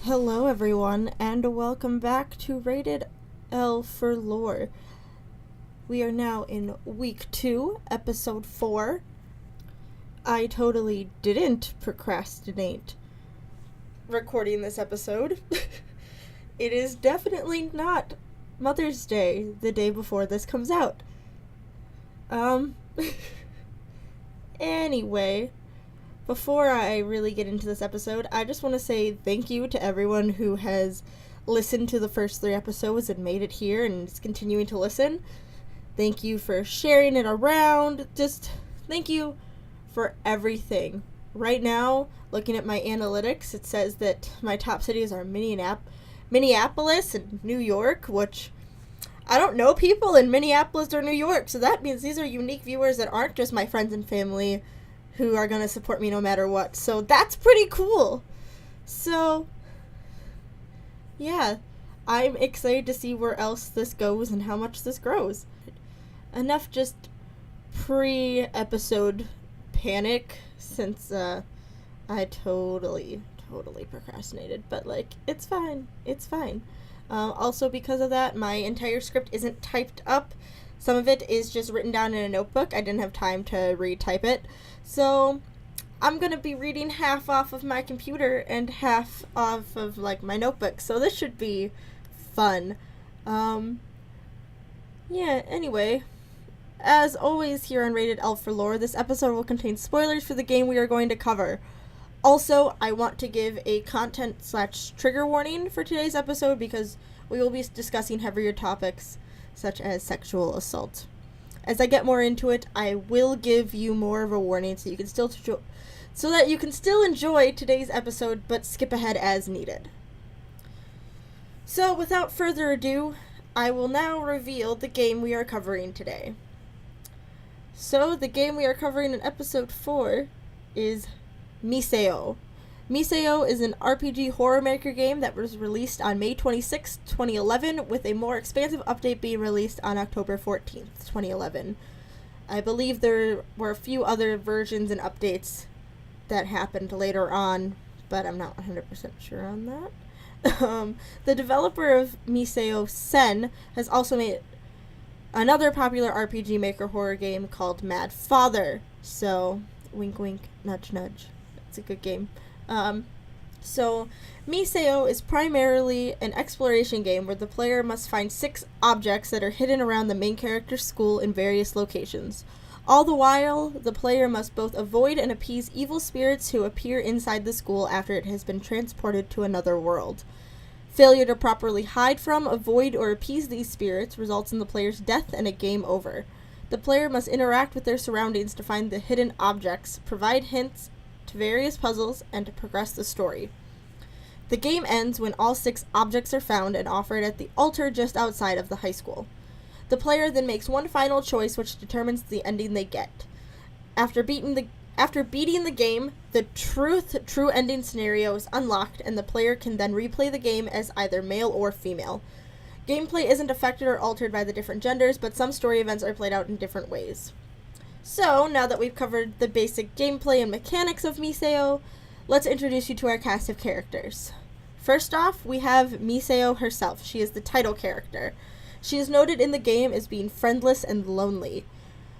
Hello, everyone, and welcome back to Rated L for Lore. We are now in week 2, episode 4. I totally didn't procrastinate recording this episode. It is definitely not Mother's Day, the day before this comes out. Anyway, before I really get into this episode, I just want to say thank you to everyone who has listened to the first 3 episodes and made it here and is continuing to listen. Thank you for sharing it around. Just thank you for everything. Right now, looking at my analytics, it says that my top cities are Minneapolis and New York, which I don't know people in Minneapolis or New York, so that means these are unique viewers that aren't just my friends and family who are going to support me no matter what. So that's pretty cool. So, yeah, I'm excited to see where else this goes and how much this grows. Enough just pre-episode panic, since I totally procrastinated. But, it's fine. It's fine. Also, because of that, my entire script isn't typed up. Some of it is just written down in a notebook. I didn't have time to retype it. So I'm going to be reading half off of my computer and half off of, my notebook. So this should be fun. Anyway. As always here on Rated L for Lore, this episode will contain spoilers for the game we are going to cover. Also, I want to give a content/trigger warning for today's episode because we will be discussing heavier topics such as sexual assault. As I get more into it, I will give you more of a warning so that you can still enjoy today's episode but skip ahead as needed. So, without further ado, I will now reveal the game we are covering today. So, the game we are covering in episode 4 is Miseo. Miseo is an RPG horror maker game that was released on May 26, 2011, with a more expansive update being released on October 14th, 2011. I believe there were a few other versions and updates that happened later on, but I'm not 100% sure on that. The developer of Miseo, Sen, has also made another popular RPG maker horror game called Mad Father. So, wink wink, nudge nudge. It's a good game. So Miseo is primarily an exploration game where the player must find 6 objects that are hidden around the main character's school in various locations. All the while, the player must both avoid and appease evil spirits who appear inside the school after it has been transported to another world. Failure to properly hide from, avoid, or appease these spirits results in the player's death and a game over. The player must interact with their surroundings to find the hidden objects, provide hints to various puzzles, and to progress the story. The game ends when all 6 objects are found and offered at the altar just outside of the high school. The player then makes one final choice which determines the ending they get. After beating the game, the true ending scenario is unlocked and the player can then replay the game as either male or female. Gameplay isn't affected or altered by the different genders, but some story events are played out in different ways. So, now that we've covered the basic gameplay and mechanics of Miseo, let's introduce you to our cast of characters. First off, we have Miseo herself. She is the title character. She is noted in the game as being friendless and lonely.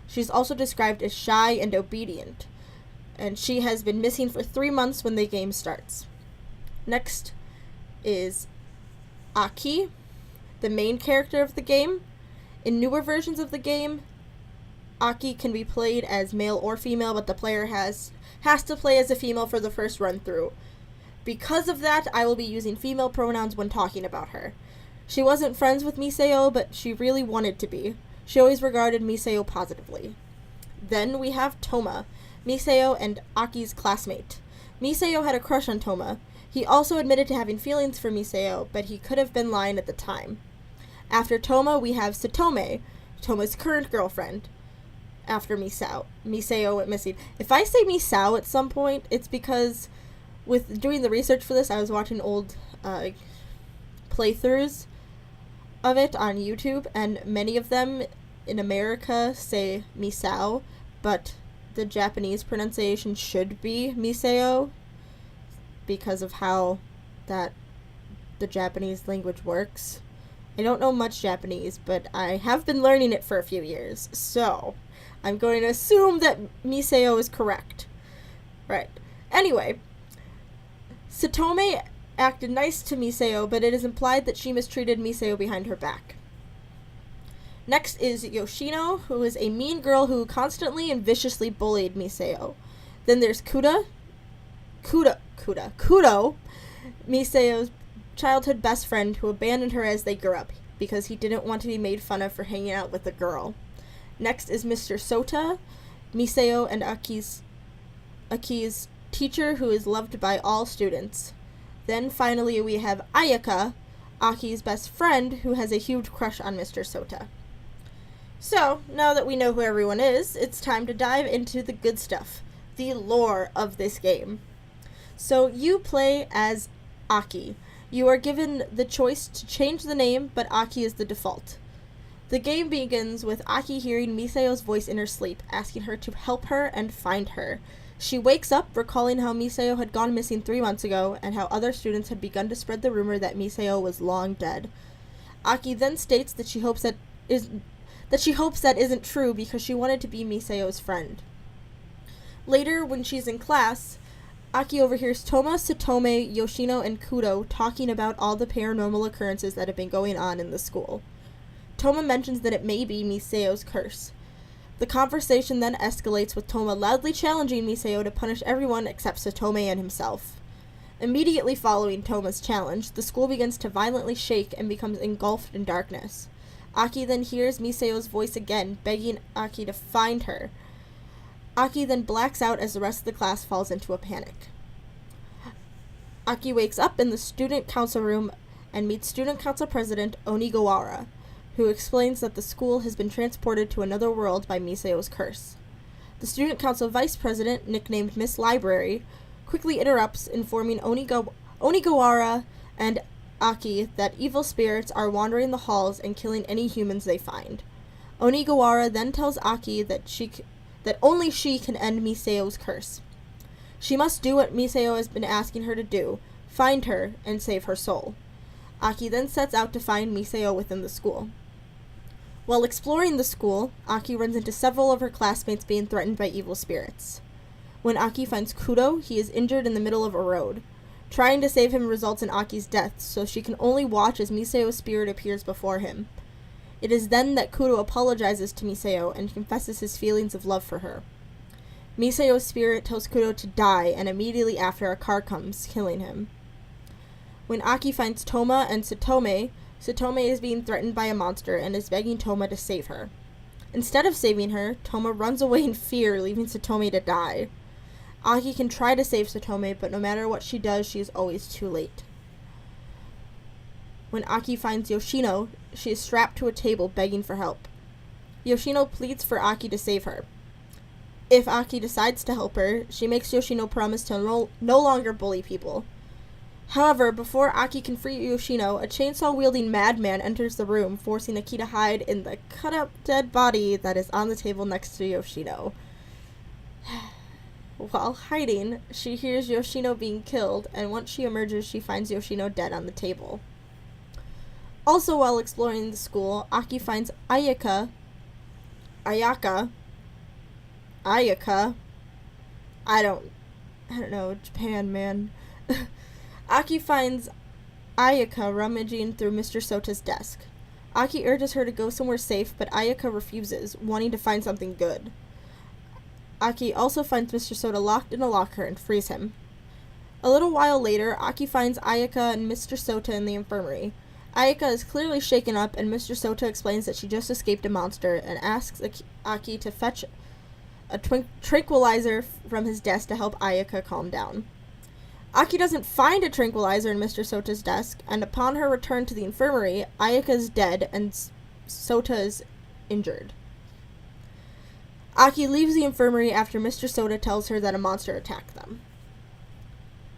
She's also described as shy and obedient, and she has been missing for 3 months when the game starts. Next is Aki, the main character of the game. In newer versions of the game, Aki can be played as male or female, but the player has to play as a female for the first run through. Because of that, I will be using female pronouns when talking about her. She wasn't friends with Miseo, but she really wanted to be. She always regarded Miseo positively. Then we have Toma, Miseo and Aki's classmate. Miseo had a crush on Toma. He also admitted to having feelings for Miseo, but he could have been lying at the time. After Toma, we have Satome, Toma's current girlfriend. After Miseo went missing. If I say Misao at some point, it's because with doing the research for this, I was watching old playthroughs of it on YouTube, and many of them in America say Misao, but the Japanese pronunciation should be Miseo because of how that the Japanese language works. I don't know much Japanese, but I have been learning it for a few years, so I'm going to assume that Miseo is correct. Right. Anyway, Satome acted nice to Miseo, but it is implied that she mistreated Miseo behind her back. Next is Yoshino, who is a mean girl who constantly and viciously bullied Miseo. Then there's Kudo, Miseo's childhood best friend, who abandoned her as they grew up because he didn't want to be made fun of for hanging out with a girl. Next is Mr. Sota, Miseo and Aki's teacher, who is loved by all students. Then finally we have Ayaka, Aki's best friend, who has a huge crush on Mr. Sota. So, now that we know who everyone is, it's time to dive into the good stuff, the lore of this game. So, you play as Aki. You are given the choice to change the name, but Aki is the default. The game begins with Aki hearing Miseo's voice in her sleep, asking her to help her and find her. She wakes up, recalling how Miseo had gone missing 3 months ago, and how other students had begun to spread the rumor that Miseo was long dead. Aki then states that she hopes that isn't true because she wanted to be Miseo's friend. Later, when she's in class, Aki overhears Toma, Satome, Yoshino, and Kudo talking about all the paranormal occurrences that have been going on in the school. Toma mentions that it may be Miseo's curse. The conversation then escalates with Toma loudly challenging Miseo to punish everyone except Satome and himself. Immediately following Toma's challenge, the school begins to violently shake and becomes engulfed in darkness. Aki then hears Miseo's voice again, begging Aki to find her. Aki then blacks out as the rest of the class falls into a panic. Aki wakes up in the student council room and meets student council president Onigawara, who explains that the school has been transported to another world by Miseo's curse. The student council vice president, nicknamed Miss Library, quickly interrupts, informing Onigawara and Aki that evil spirits are wandering the halls and killing any humans they find. Onigawara then tells Aki that only she can end Miseo's curse. She must do what Miseo has been asking her to do, find her and save her soul. Aki then sets out to find Miseo within the school. While exploring the school, Aki runs into several of her classmates being threatened by evil spirits. When Aki finds Kudo, he is injured in the middle of a road. Trying to save him results in Aki's death, so she can only watch as Miseo's spirit appears before him. It is then that Kudo apologizes to Miseo and confesses his feelings of love for her. Miseo's spirit tells Kudo to die, and immediately after a car comes, killing him. When Aki finds Toma and Satome, Satome is being threatened by a monster and is begging Toma to save her. Instead of saving her, Toma runs away in fear, leaving Satome to die. Aki can try to save Satome, but no matter what she does, she is always too late. When Aki finds Yoshino, she is strapped to a table begging for help. Yoshino pleads for Aki to save her. If Aki decides to help her, she makes Yoshino promise to no longer bully people. However, before Aki can free Yoshino, a chainsaw-wielding madman enters the room, forcing Aki to hide in the cut-up dead body that is on the table next to Yoshino. While hiding, she hears Yoshino being killed, and once she emerges, she finds Yoshino dead on the table. Also, while exploring the school, Aki finds Ayaka. I don't know, Japan, man. Aki finds Ayaka rummaging through Mr. Sota's desk. Aki urges her to go somewhere safe, but Ayaka refuses, wanting to find something good. Aki also finds Mr. Sota locked in a locker and frees him. A little while later, Aki finds Ayaka and Mr. Sota in the infirmary. Ayaka is clearly shaken up, and Mr. Sota explains that she just escaped a monster and asks Aki to fetch a tranquilizer from his desk to help Ayaka calm down. Aki doesn't find a tranquilizer in Mr. Sota's desk, and upon her return to the infirmary, Ayaka is dead and Sota is injured. Aki leaves the infirmary after Mr. Sota tells her that a monster attacked them.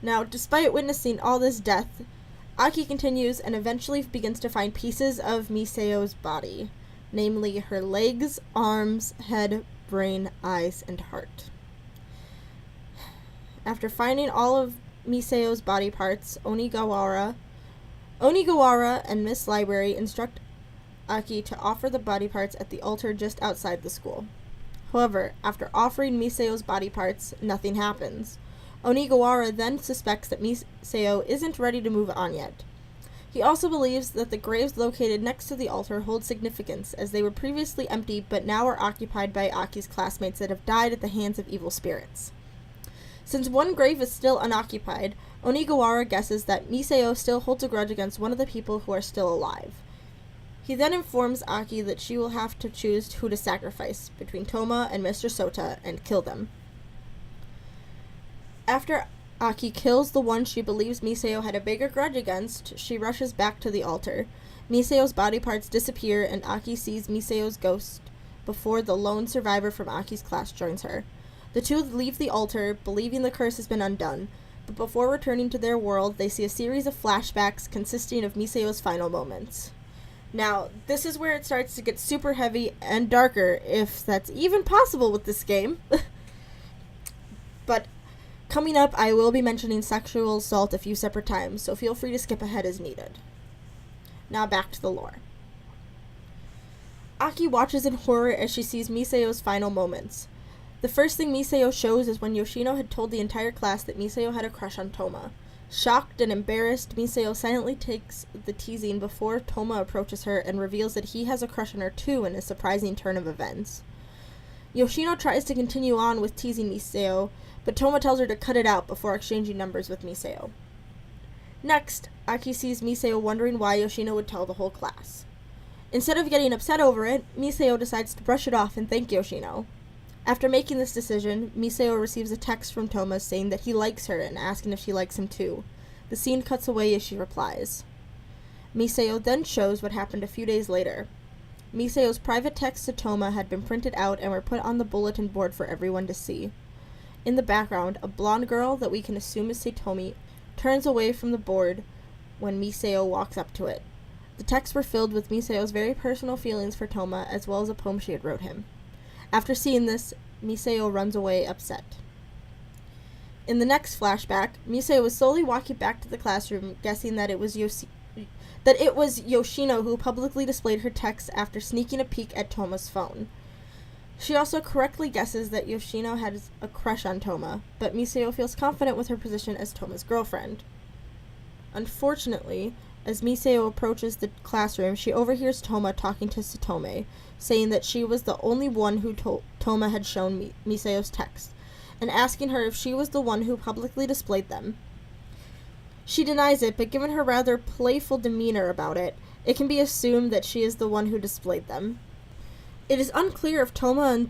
Now, despite witnessing all this death, Aki continues and eventually begins to find pieces of Miseo's body, namely her legs, arms, head, brain, eyes, and heart. After finding all of Miseo's body parts, Onigawara Onigawara and Miss Library instruct Aki to offer the body parts at the altar just outside the school. However, after offering Misao's body parts, nothing happens. Onigawara then suspects that Misao isn't ready to move on yet. He also believes that the graves located next to the altar hold significance, as they were previously empty but now are occupied by Aki's classmates that have died at the hands of evil spirits. Since one grave is still unoccupied, Onigawara guesses that Misao still holds a grudge against one of the people who are still alive. He then informs Aki that she will have to choose who to sacrifice between Toma and Mr. Sota and kill them. After Aki kills the one she believes Misao had a bigger grudge against, she rushes back to the altar. Misao's body parts disappear and Aki sees Misao's ghost before the lone survivor from Aki's class joins her. The two leave the altar, believing the curse has been undone, but before returning to their world, they see a series of flashbacks consisting of Misao's final moments. Now, this is where it starts to get super heavy and darker, if that's even possible with this game. But coming up, I will be mentioning sexual assault a few separate times, so feel free to skip ahead as needed. Now back to the lore. Aki watches in horror as she sees Misao's final moments. The first thing Misao shows is when Yoshino had told the entire class that Misao had a crush on Toma. Shocked and embarrassed, Misao silently takes the teasing before Toma approaches her and reveals that he has a crush on her too in a surprising turn of events. Yoshino tries to continue on with teasing Misao, but Toma tells her to cut it out before exchanging numbers with Misao. Next, Aki sees Misao wondering why Yoshino would tell the whole class. Instead of getting upset over it, Misao decides to brush it off and thank Yoshino. After making this decision, Misao receives a text from Toma saying that he likes her and asking if she likes him too. The scene cuts away as she replies. Misao then shows what happened a few days later. Misao's private texts to Toma had been printed out and were put on the bulletin board for everyone to see. In the background, a blonde girl that we can assume is Satomi turns away from the board when Misao walks up to it. The texts were filled with Misao's very personal feelings for Toma, as well as a poem she had wrote him. After seeing this, Misao runs away upset. In the next flashback, Misao was slowly walking back to the classroom, guessing that it was Yoshino who publicly displayed her texts after sneaking a peek at Toma's phone. She also correctly guesses that Yoshino has a crush on Toma, but Misao feels confident with her position as Toma's girlfriend. Unfortunately, as Misao approaches the classroom, she overhears Toma talking to Satome, saying that she was the only one who Toma had shown Misao's text, and asking her if she was the one who publicly displayed them. She denies it, but given her rather playful demeanor about it, it can be assumed that she is the one who displayed them. It is unclear if Toma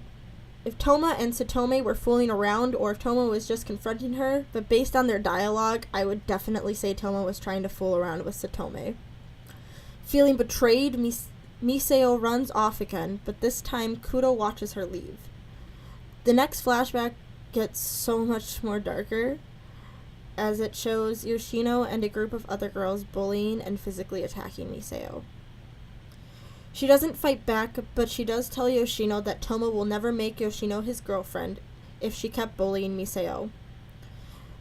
and Satome were fooling around or if Toma was just confronting her, but based on their dialogue, I would definitely say Toma was trying to fool around with Satome. Feeling betrayed, Misao runs off again, but this time Kudo watches her leave. The next flashback gets so much more darker, as it shows Yoshino and a group of other girls bullying and physically attacking Misao. She doesn't fight back, but she does tell Yoshino that Toma will never make Yoshino his girlfriend if she kept bullying Misao.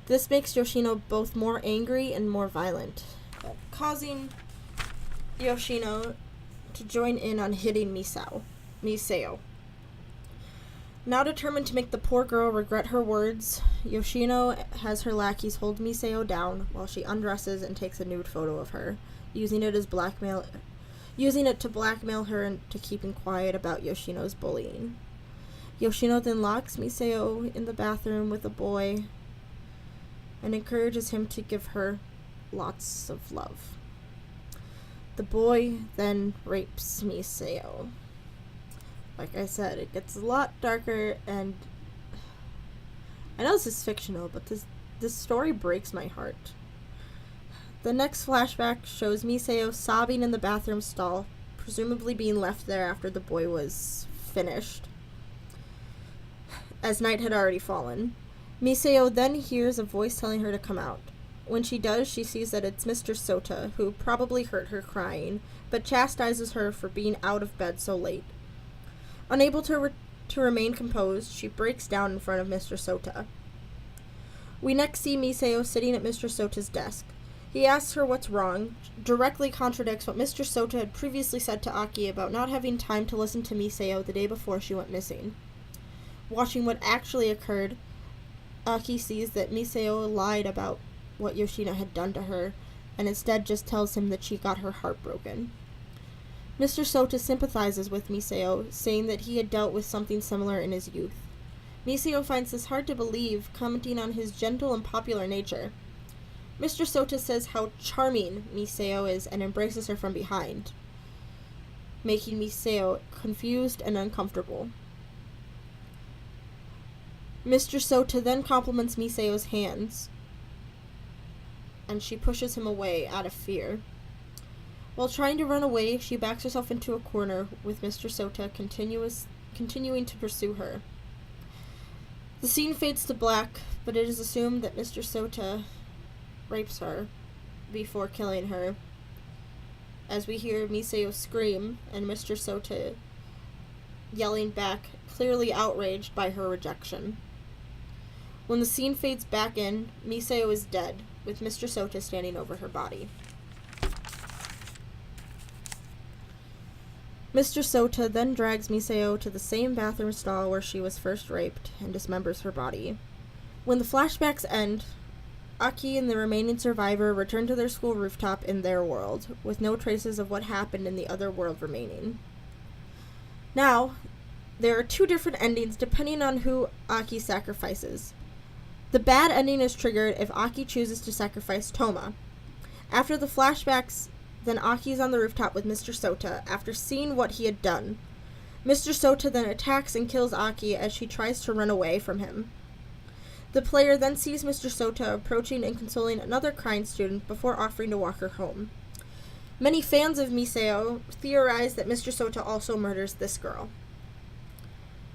This makes Yoshino both more angry and more violent, causing Yoshino to join in on hitting Misao. Now determined to make the poor girl regret her words, Yoshino has her lackeys hold Misao down while she undresses and takes a nude photo of her, using it to blackmail her into keeping quiet about Yoshino's bullying. Yoshino then locks Misao in the bathroom with a boy and encourages him to give her lots of love. The boy then rapes Misao. Like I said, it gets a lot darker, and I know this is fictional, but this story breaks my heart. The next flashback shows Misao sobbing in the bathroom stall, presumably being left there after the boy was finished, as night had already fallen. Misao then hears a voice telling her to come out. When she does, she sees that it's Mr. Sota, who probably heard her crying, but chastises her for being out of bed so late. Unable to remain composed, she breaks down in front of Mr. Sota. We next see Misao sitting at Mr. Sota's desk. He asks her what's wrong, directly contradicts what Mr. Sota had previously said to Aki about not having time to listen to Miseo the day before she went missing. Watching what actually occurred, Aki sees that Miseo lied about what Yoshino had done to her, and instead just tells him that she got her heart broken. Mr. Sota sympathizes with Miseo, saying that he had dealt with something similar in his youth. Miseo finds this hard to believe, commenting on his gentle and popular nature. Mr. Sota says how charming Miseo is and embraces her from behind, making Miseo confused and uncomfortable. Mr. Sota then compliments Miseo's hands, and she pushes him away out of fear. While trying to run away, she backs herself into a corner, with Mr. Sota continuing to pursue her. The scene fades to black, but it is assumed that Mr. Sota rapes her before killing her, as we hear Miseo scream and Mr. Sota yelling back, clearly outraged by her rejection. When the scene fades back in, Miseo is dead, with Mr. Sota standing over her body. Mr. Sota then drags Miseo to the same bathroom stall where she was first raped and dismembers her body. When the flashbacks end, Aki and the remaining survivor return to their school rooftop in their world, with no traces of what happened in the other world remaining. Now, there are two different endings depending on who Aki sacrifices. The bad ending is triggered if Aki chooses to sacrifice Toma. After the flashbacks, then Aki is on the rooftop with Mr. Sota after seeing what he had done. Mr. Sota then attacks and kills Aki as she tries to run away from him. The player then sees Mr. Sota approaching and consoling another crying student before offering to walk her home. Many fans of Miseo theorize that Mr. Sota also murders this girl.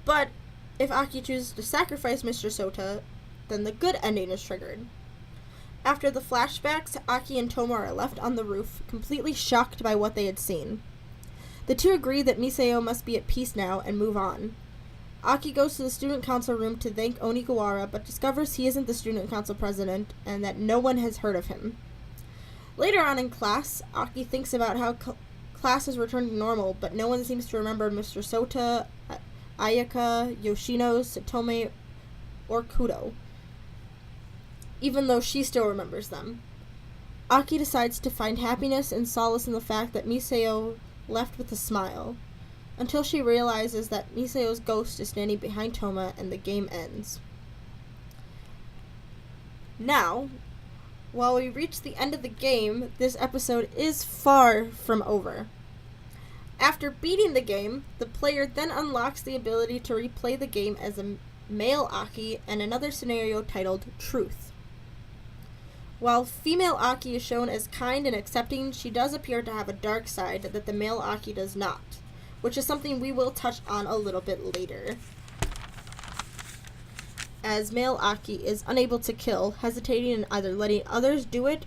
But if Aki chooses to sacrifice Mr. Sota, then the good ending is triggered. After the flashbacks, Aki and Toma are left on the roof, completely shocked by what they had seen. The two agree that Miseo must be at peace now and move on. Aki goes to the student council room to thank Onigawara, but discovers he isn't the student council president and that no one has heard of him. Later on in class, Aki thinks about how class has returned to normal, but no one seems to remember Mr. Sota, Ayaka, Yoshino, Satome, or Kudo, even though she still remembers them. Aki decides to find happiness and solace in the fact that Miseo left with a smile, until she realizes that Miseo's ghost is standing behind Toma and the game ends. Now, while we reach the end of the game, this episode is far from over. After beating the game, the player then unlocks the ability to replay the game as a male Aki and another scenario titled Truth. While female Aki is shown as kind and accepting, she does appear to have a dark side that the male Aki does not, which is something we will touch on a little bit later, as male Aki is unable to kill, hesitating and either letting others do it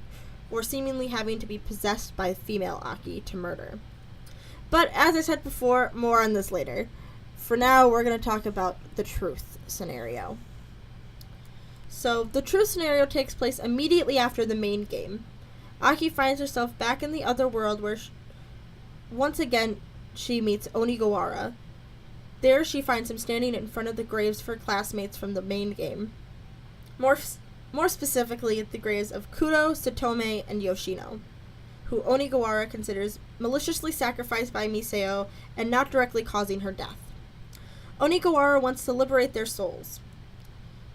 or seemingly having to be possessed by female Aki to murder. But as I said before, more on this later. For now, we're going to talk about the Truth scenario. So, the Truth scenario takes place immediately after the main game. Aki finds herself back in the other world where once again she meets Onigawara. There she finds him standing in front of the graves of her classmates from the main game. More specifically, the graves of Kudo, Satome, and Yoshino, who Onigawara considers maliciously sacrificed by Miseo and not directly causing her death. Onigawara wants to liberate their souls.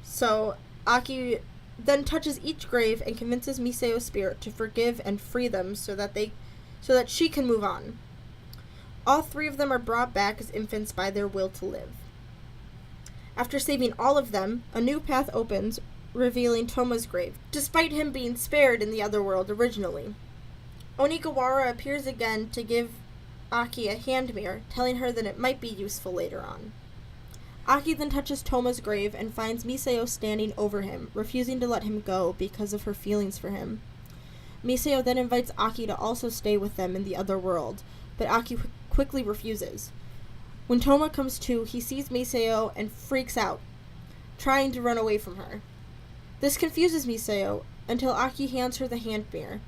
So, Aki then touches each grave and convinces Miseo's spirit to forgive and free them so that she can move on. All three of them are brought back as infants by their will to live. After saving all of them, a new path opens, revealing Toma's grave, despite him being spared in the other world originally. Onigawara appears again to give Aki a hand mirror, telling her that it might be useful later on. Aki then touches Toma's grave and finds Miseo standing over him, refusing to let him go because of her feelings for him. Miseo then invites Aki to also stay with them in the other world, but Aki quickly refuses. When Toma comes to, he sees Miseo and freaks out, trying to run away from her. This confuses Miseo, until Aki hands her the hand mirror.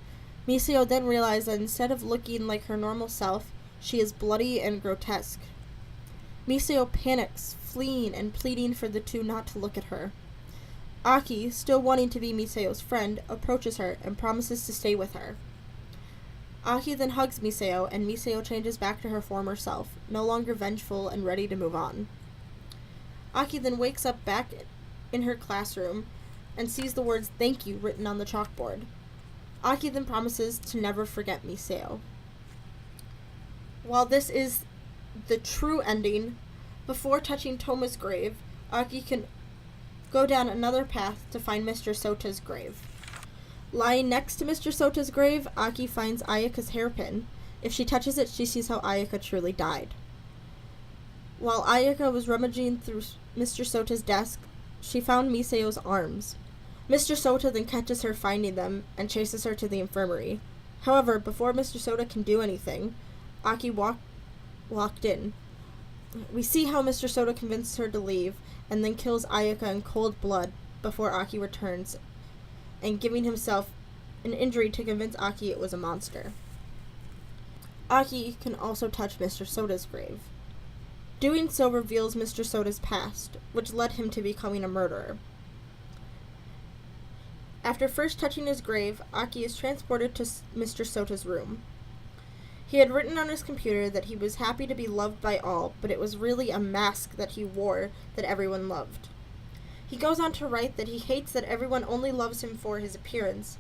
Miseo then realizes that instead of looking like her normal self, she is bloody and grotesque. Miseo panics, fleeing and pleading for the two not to look at her. Aki, still wanting to be Miseo's friend, approaches her and promises to stay with her. Aki then hugs Miseo, and Miseo changes back to her former self, no longer vengeful and ready to move on. Aki then wakes up back in her classroom and sees the words "thank you" written on the chalkboard. Aki then promises to never forget Miseo. While this is the true ending, before touching Toma's grave, Aki can go down another path to find Mr. Sota's grave. Lying next to Mr. Sota's grave, Aki finds Ayaka's hairpin. If she touches it, she sees how Ayaka truly died. While Ayaka was rummaging through Mr. Sota's desk, she found Miseo's arms. Mr. Sota then catches her finding them and chases her to the infirmary. However, before Mr. Sota can do anything, Aki walked in. We see how Mr. Sota convinces her to leave and then kills Ayaka in cold blood before Aki returns, and giving himself an injury to convince Aki it was a monster. Aki can also touch Mr. Sota's grave. Doing so reveals Mr. Sota's past, which led him to becoming a murderer. After first touching his grave, Aki is transported to Mr. Sota's room. He had written on his computer that he was happy to be loved by all, but it was really a mask that he wore that everyone loved. He goes on to write that he hates that everyone only loves him for his appearance.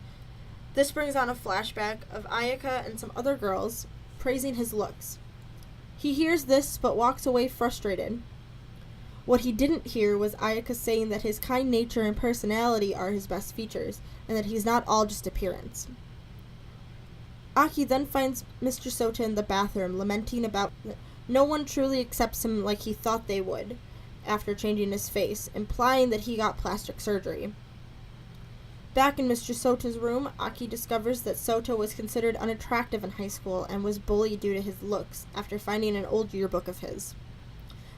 This brings on a flashback of Ayaka and some other girls praising his looks. He hears this but walks away frustrated. What he didn't hear was Ayaka saying that his kind nature and personality are his best features, and that he's not all just appearance. Aki then finds Mr. Sota in the bathroom, lamenting about no one truly accepts him like he thought they would, after changing his face, implying that he got plastic surgery. Back in Mr. Sota's room, Aki discovers that Sota was considered unattractive in high school and was bullied due to his looks, after finding an old yearbook of his.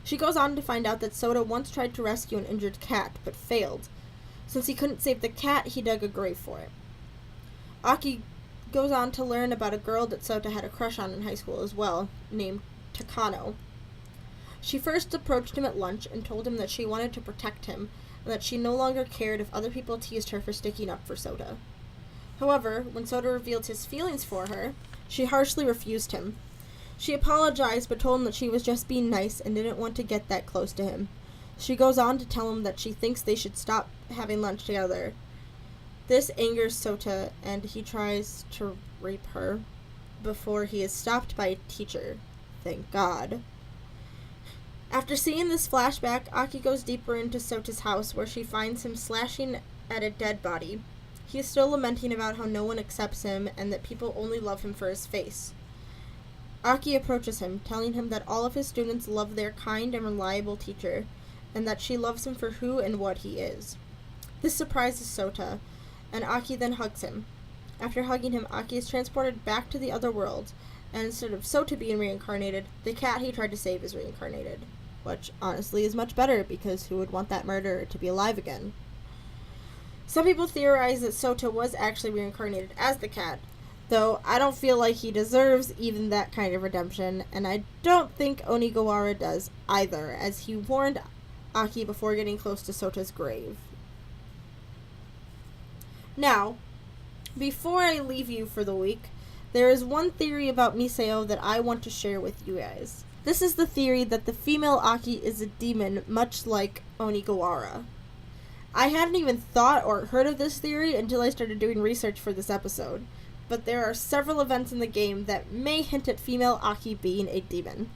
She goes on to find out that Sota once tried to rescue an injured cat, but failed. Since he couldn't save the cat, he dug a grave for it. Aki goes on to learn about a girl that Sota had a crush on in high school as well, named Takano. She first approached him at lunch and told him that she wanted to protect him, and that she no longer cared if other people teased her for sticking up for Sota. However, when Sota revealed his feelings for her, she harshly refused him. She apologized but told him that she was just being nice and didn't want to get that close to him. She goes on to tell him that she thinks they should stop having lunch together. This angers Sota, and he tries to rape her before he is stopped by a teacher. Thank God. After seeing this flashback, Aki goes deeper into Sota's house, where she finds him slashing at a dead body. He is still lamenting about how no one accepts him and that people only love him for his face. Aki approaches him, telling him that all of his students love their kind and reliable teacher, and that she loves him for who and what he is. This surprises Sota, and Aki then hugs him. After hugging him, Aki is transported back to the other world, and instead of Sota being reincarnated, the cat he tried to save is reincarnated. Which, honestly, is much better, because who would want that murderer to be alive again? Some people theorize that Sota was actually reincarnated as the cat, though I don't feel like he deserves even that kind of redemption, and I don't think Onigawara does either, as he warned Aki before getting close to Sota's grave. Now, before I leave you for the week, there is one theory about Miseo that I want to share with you guys. This is the theory that the female Aki is a demon, much like Onigawara. I hadn't even thought or heard of this theory until I started doing research for this episode, but there are several events in the game that may hint at female Aki being a demon.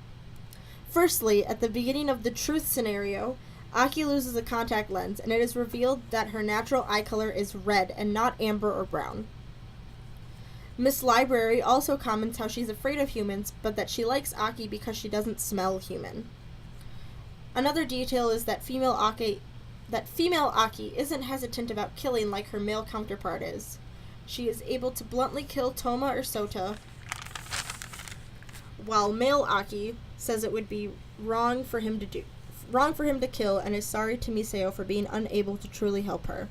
Firstly, at the beginning of the truth scenario, Aki loses a contact lens, and it is revealed that her natural eye color is red and not amber or brown. Miss Library also comments how she's afraid of humans, but that she likes Aki because she doesn't smell human. Another detail is that female Aki isn't hesitant about killing like her male counterpart is. She is able to bluntly kill Toma or Sota, while male Aki says it would be wrong for him to kill, and is sorry to Miseo for being unable to truly help her.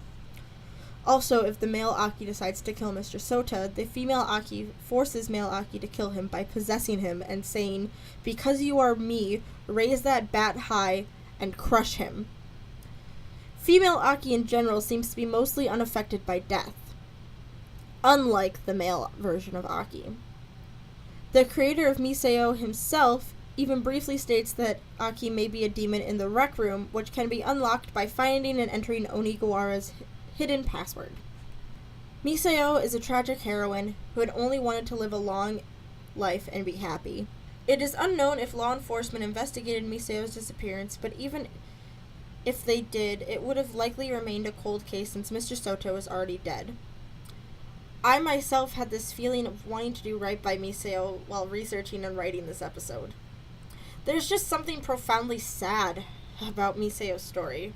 Also, if the male Aki decides to kill Mr. Sota, the female Aki forces male Aki to kill him by possessing him and saying, "Because you are me, raise that bat high and crush him." Female Aki in general seems to be mostly unaffected by death, unlike the male version of Aki. The creator of Miseo himself even briefly states that Aki may be a demon in the rec room, which can be unlocked by finding and entering Onigawara's hidden password. Miseo is a tragic heroine who had only wanted to live a long life and be happy. It is unknown if law enforcement investigated Miseo's disappearance, but even if they did, it would have likely remained a cold case since Mr. Sota was already dead. I myself had this feeling of wanting to do right by Miseo while researching and writing this episode. There's just something profoundly sad about Miseo's story,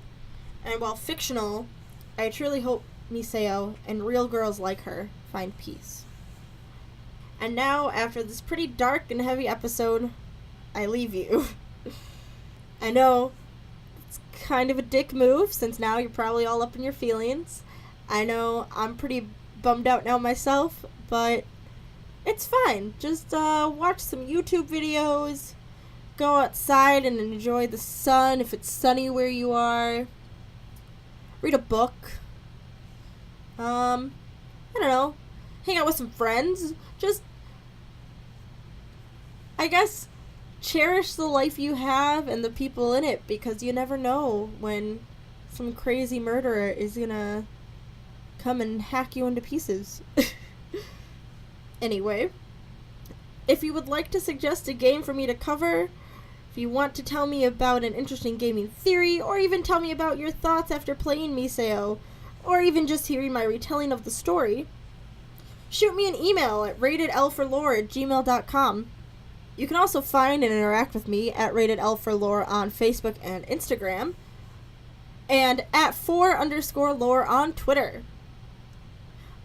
and while fictional, I truly hope Miseo and real girls like her find peace. And now, after this pretty dark and heavy episode, I leave you. I know it's kind of a dick move, since now you're probably all up in your feelings. I know I'm pretty bummed out now myself, but it's fine. Just watch some YouTube videos, go outside and enjoy the sun if it's sunny where you are. Read a book. I don't know. Hang out with some friends. Just, I guess, cherish the life you have and the people in it, because you never know when some crazy murderer is gonna come and hack you into pieces. Anyway, if you would like to suggest a game for me to cover, if you want to tell me about an interesting gaming theory, or even tell me about your thoughts after playing Miseo, or even just hearing my retelling of the story, shoot me an email at ratedlforlore@gmail.com. You can also find and interact with me at ratedlforlore on Facebook and Instagram, and at @4_lore on Twitter.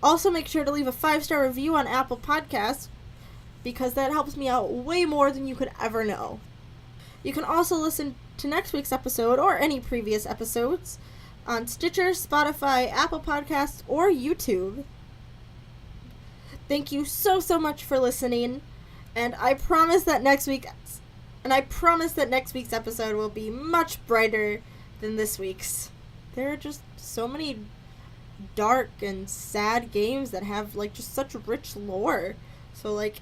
Also, make sure to leave a 5-star review on Apple Podcasts, because that helps me out way more than you could ever know. You can also listen to next week's episode, or any previous episodes, on Stitcher, Spotify, Apple Podcasts, or YouTube. Thank you so much for listening, and I promise that next week's episode will be much brighter than this week's. There are just so many dark and sad games that have just such rich lore. So I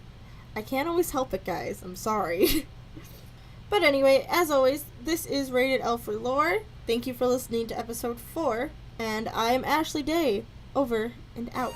can't always help it, guys. I'm sorry. But anyway, as always, this is Rated L for Lore. Thank you for listening to episode 4, and I am Ashley Day. Over and out.